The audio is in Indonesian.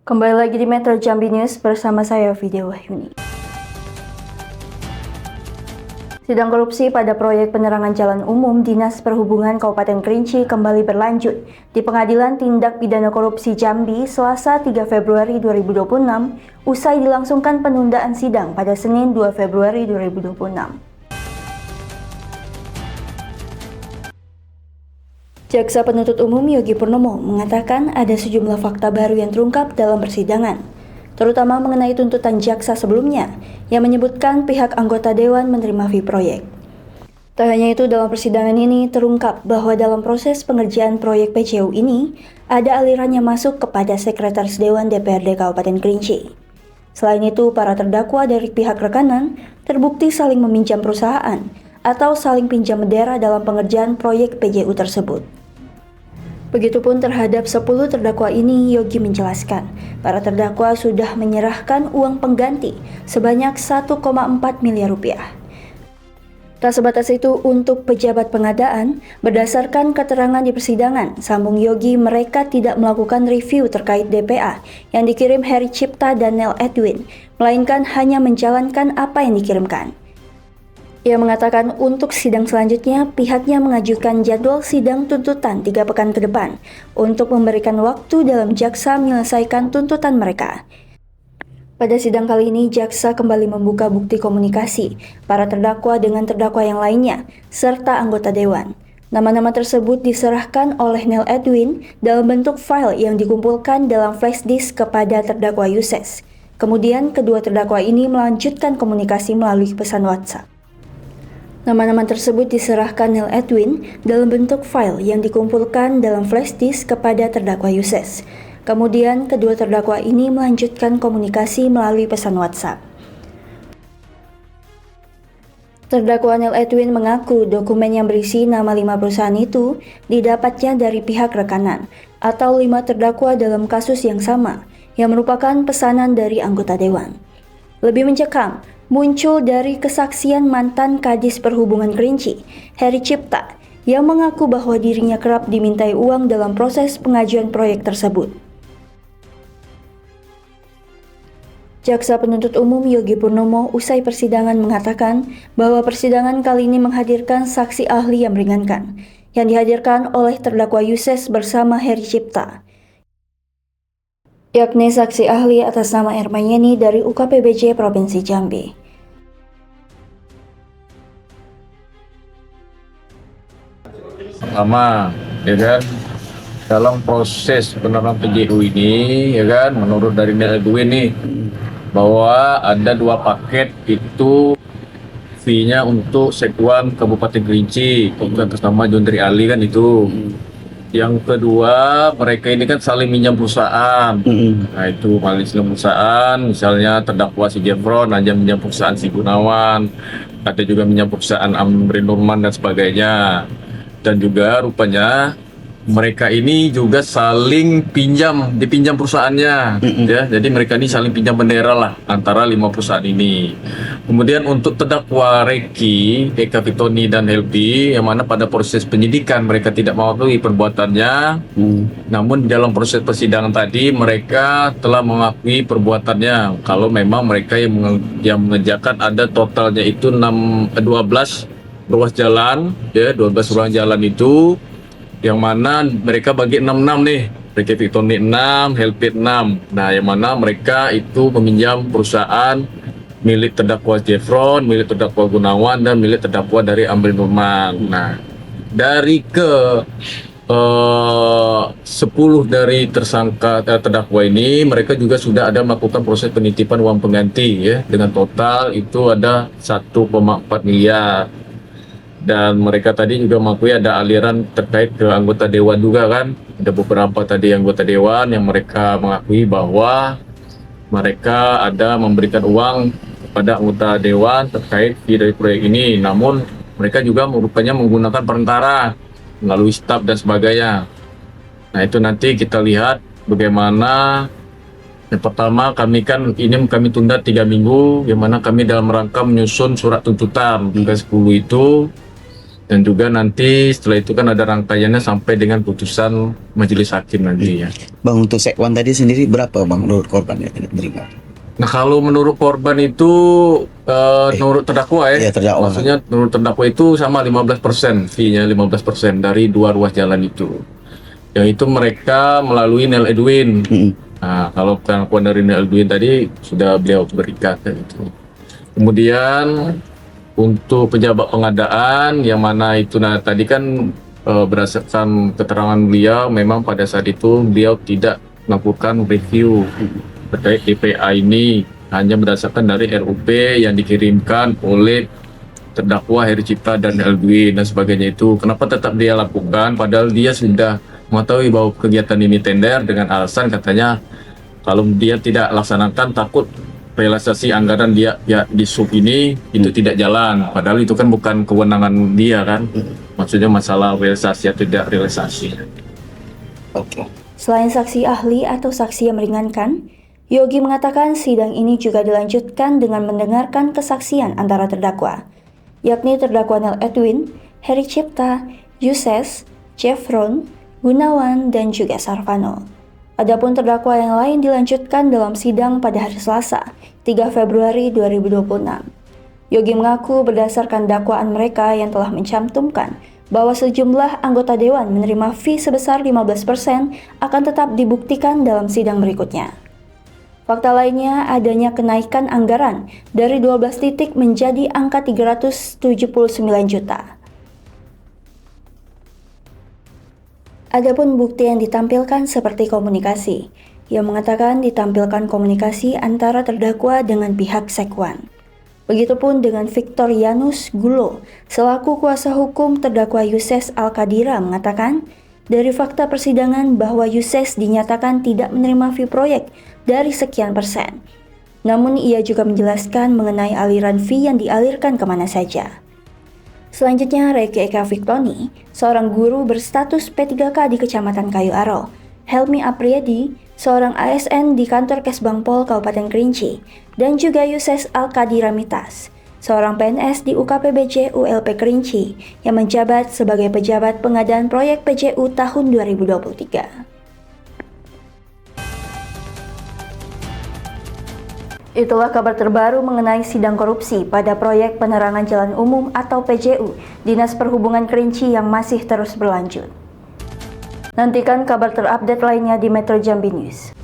Kembali lagi di Metro Jambi News bersama saya Vidya Wahyuni. Sidang korupsi pada proyek penerangan jalan umum Dinas Perhubungan Kabupaten Kerinci kembali berlanjut di Pengadilan Tindak Pidana Korupsi Jambi Selasa 3 Februari 2026 usai dilangsungkan penundaan sidang pada Senin 2 Februari 2026. Jaksa Penuntut Umum Yogi Purnomo mengatakan ada sejumlah fakta baru yang terungkap dalam persidangan, terutama mengenai tuntutan jaksa sebelumnya yang menyebutkan pihak anggota dewan menerima fee proyek. Tak hanya itu, dalam persidangan ini terungkap bahwa dalam proses pengerjaan proyek PCU ini ada aliran yang masuk kepada Sekretaris Dewan DPRD Kabupaten Kerinci. Selain itu, para terdakwa dari pihak rekanan terbukti saling meminjam perusahaan atau saling pinjam bendera dalam pengerjaan proyek PJU tersebut. Begitupun terhadap 10 terdakwa ini, Yogi menjelaskan, para terdakwa sudah menyerahkan uang pengganti sebanyak 1,4 miliar rupiah. Tak sebatas itu, untuk pejabat pengadaan, berdasarkan keterangan di persidangan, sambung Yogi, mereka tidak melakukan review terkait DPA yang dikirim Heri Cipta dan Nel Edwin, melainkan hanya menjalankan apa yang dikirimkan. Ia mengatakan untuk sidang selanjutnya pihaknya mengajukan jadwal sidang tuntutan 3 pekan ke depan untuk memberikan waktu dalam jaksa menyelesaikan tuntutan mereka. Pada sidang kali ini, jaksa kembali membuka bukti komunikasi para terdakwa dengan terdakwa yang lainnya serta anggota dewan. Nama-nama tersebut diserahkan oleh Nel Edwin dalam bentuk file yang dikumpulkan dalam flash disk kepada terdakwa Yuses. Kemudian kedua terdakwa ini melanjutkan komunikasi melalui pesan WhatsApp. Nama-nama tersebut diserahkan Nel Edwin dalam bentuk file yang dikumpulkan dalam flash disk kepada terdakwa Yuses. Kemudian kedua terdakwa ini melanjutkan komunikasi melalui pesan WhatsApp. Terdakwa Nel Edwin mengaku dokumen yang berisi nama 5 perusahaan itu didapatnya dari pihak rekanan atau 5 terdakwa dalam kasus yang sama yang merupakan pesanan dari anggota dewan. Lebih mencekam, muncul dari kesaksian mantan Kadis Perhubungan Kerinci, Heri Cipta, yang mengaku bahwa dirinya kerap dimintai uang dalam proses pengajuan proyek tersebut. Jaksa Penuntut Umum Yogi Purnomo usai persidangan mengatakan bahwa persidangan kali ini menghadirkan saksi ahli yang meringankan, yang dihadirkan oleh terdakwa Yuses bersama Heri Cipta, yakni saksi ahli atas nama Ermayeni dari UKPBJ Provinsi Jambi. Pertama, ya kan, dalam proses penerapan PJU ini, ya kan, menurut dari Nel Edwin nih, bahwa ada 2 paket itu fee-nya untuk Sekwan Kabupaten Kerinci, atas nama Jondri Ali kan itu. Yang kedua, mereka ini kan saling minjam perusahaan. Nah itu saling perusahaan, misalnya terdakwa si Jefron hanya minjam perusahaan si Gunawan, ada juga minjam perusahaan Amri Nurman dan sebagainya. Dan juga rupanya mereka ini juga saling dipinjam perusahaannya, ya. Jadi mereka ini saling pinjam bendera lah antara 5 perusahaan ini. Kemudian untuk terdakwa Reki, Eka Fitoni dan Helpi, yang mana pada proses penyidikan mereka tidak mengakui perbuatannya, namun dalam proses persidangan tadi mereka telah mengakui perbuatannya. Kalau memang mereka yang mengerjakan ada totalnya itu 12 ruas jalan, ya, 12 ruas jalan itu. Yang mana mereka bagi 66 nih, Reki Fitoni 6, Helpi 6. Nah, yang mana mereka itu meminjam perusahaan milik terdakwa Jefron, milik terdakwa Gunawan, dan milik terdakwa dari Amri Nurman. Nah, dari 10 dari tersangka terdakwa ini, mereka juga sudah ada melakukan proses penitipan uang pengganti, ya, dengan total itu ada 1,4 miliar. Dan mereka tadi juga mengakui ada aliran terkait ke anggota dewan juga kan. Ada beberapa tadi anggota dewan yang mereka mengakui bahwa mereka ada memberikan uang kepada anggota dewan terkait fee dari proyek ini. Namun mereka juga rupanya menggunakan perantara melalui staf dan sebagainya. Nah itu nanti kita lihat bagaimana. Yang pertama kami tunda 3 minggu, yang mana kami dalam rangka menyusun surat tuntutan ke 10 itu. Dan juga nanti setelah itu kan ada rangkaiannya sampai dengan putusan majelis hakim nantinya. Bang, untuk sekwan tadi sendiri berapa bang menurut korban yang diterima? Nah, kalau menurut korban itu menurut terdakwa Iya, terdakwa. maksudnya menurut terdakwa itu sama 15%, fee-nya 15% dari 2 ruas jalan itu. Yang itu mereka melalui Nel Edwin. Nah, kalau pengakuan dari Nel Edwin tadi sudah beliau berikan gitu. Kemudian untuk pejabat pengadaan yang mana itu tadi kan berdasarkan keterangan beliau memang pada saat itu beliau tidak melakukan review terkait DPA ini, hanya berdasarkan dari RUP yang dikirimkan oleh terdakwa Heri Cipta dan Edwin dan sebagainya itu. Kenapa tetap dia lakukan padahal dia sudah mengetahui bahwa kegiatan ini tender dengan alasan katanya kalau dia tidak laksanakan takut realisasi anggaran dia ya di sub ini itu tidak jalan, padahal itu kan bukan kewenangan dia kan, maksudnya masalah realisasi atau tidak realisasi. Oke. Selain saksi ahli atau saksi yang meringankan, Yogi mengatakan sidang ini juga dilanjutkan dengan mendengarkan kesaksian antara terdakwa, yakni terdakwa Nel Edwin, Heri Cipta, Yuses, Jeffron, Gunawan, dan juga Sarvano. Adapun terdakwa yang lain dilanjutkan dalam sidang pada hari Selasa, 3 Februari 2026. Yogi mengaku berdasarkan dakwaan mereka yang telah mencantumkan bahwa sejumlah anggota dewan menerima fee sebesar 15% akan tetap dibuktikan dalam sidang berikutnya. Fakta lainnya adanya kenaikan anggaran dari 12 titik menjadi angka 379 juta. Adapun bukti yang ditampilkan seperti komunikasi, yang mengatakan ditampilkan komunikasi antara terdakwa dengan pihak sekwan. Begitupun dengan Victorianus Gulo, selaku kuasa hukum terdakwa Yuses Al-Kadira mengatakan, dari fakta persidangan bahwa Yuses dinyatakan tidak menerima fee proyek dari sekian persen. Namun ia juga menjelaskan mengenai aliran fee yang dialirkan kemana saja. Selanjutnya, Reki Eka Victoni, seorang guru berstatus P3K di Kecamatan Kayu Aro, Helmi Apriyadi, seorang ASN di kantor Kesbangpol Kabupaten Kerinci, dan juga Yuses Al-Kadira Mitas, seorang PNS di UKPBJ ULP Kerinci yang menjabat sebagai pejabat pengadaan proyek PJU tahun 2023. Itulah kabar terbaru mengenai sidang korupsi pada proyek penerangan jalan umum atau PJU Dinas Perhubungan Kerinci yang masih terus berlanjut. Nantikan kabar terupdate lainnya di Metro Jambi News.